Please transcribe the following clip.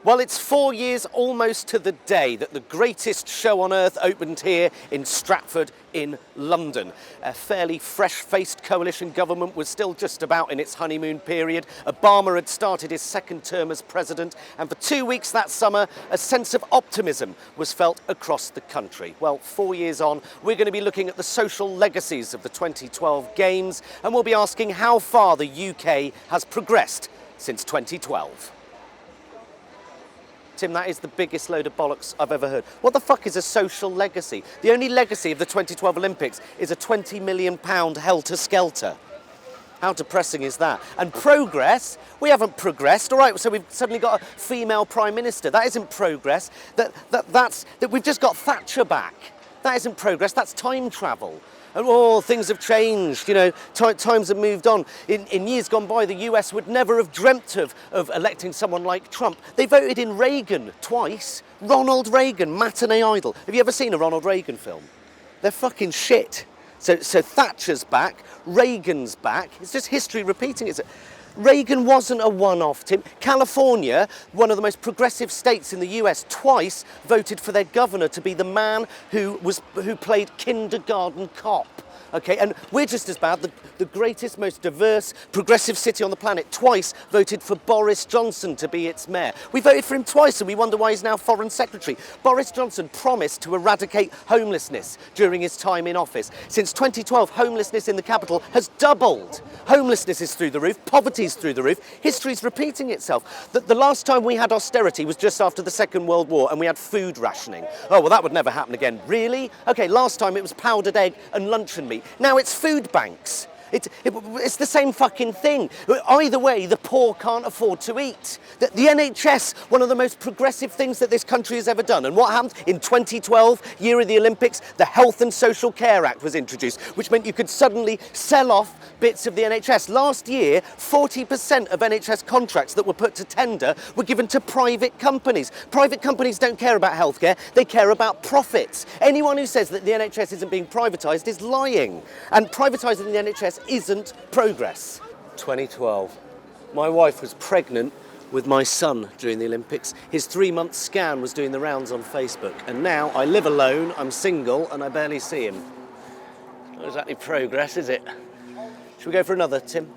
Well, it's 4 years almost to the day that the greatest show on earth opened here in Stratford in London. A fairly fresh-faced coalition government was still just about in its honeymoon period. Obama had started his second term as president, and for 2 weeks that summer, a sense of optimism was felt across the country. Well, 4 years on, we're going to be looking at the social legacies of the 2012 Games, and we'll be asking how far the UK has progressed since 2012. Tim, that is the biggest load of bollocks I've ever heard. What the fuck is a social legacy? The only legacy of the 2012 Olympics is a £20 million helter-skelter. How depressing is that? And progress? We haven't progressed. All right, so we've suddenly got a female prime minister. That isn't progress. That we've just got Thatcher back. That isn't progress. That's time travel. And things have changed, you know, times have moved on. In years gone by, the US would never have dreamt of electing someone like Trump. They voted in Reagan twice. Ronald Reagan, matinee idol. Have you ever seen a Ronald Reagan film? They're fucking shit. So Thatcher's back, Reagan's back. It's just history repeating itself. Reagan wasn't a one-off, Tim. California, one of the most progressive states in the US, twice voted for their governor to be the man who played kindergarten cop. Okay, and we're just as bad. The greatest, most diverse, progressive city on the planet twice voted for Boris Johnson to be its mayor. We voted for him twice and we wonder why he's now foreign secretary. Boris Johnson promised to eradicate homelessness during his time in office. Since 2012, homelessness in the capital has doubled. Homelessness is through the roof, poverty is through the roof, history's repeating itself. The last time we had austerity was just after the Second World War and we had food rationing. Oh, well, that would never happen again. Really? Okay, last time it was powdered egg and luncheon meat. Now it's food banks. It's the same fucking thing. Either way, the poor can't afford to eat. The NHS, one of the most progressive things that this country has ever done. And what happened? In 2012, year of the Olympics, the Health and Social Care Act was introduced, which meant you could suddenly sell off bits of the NHS. Last year, 40% of NHS contracts that were put to tender were given to private companies. Private companies don't care about healthcare, they care about profits. Anyone who says that the NHS isn't being privatised is lying. And privatising the NHS isn't progress. 2012. My wife was pregnant with my son during the Olympics. His 3-month scan was doing the rounds on Facebook. And now I live alone, I'm single, and I barely see him. Not exactly progress, is it? Should we go for another, Tim?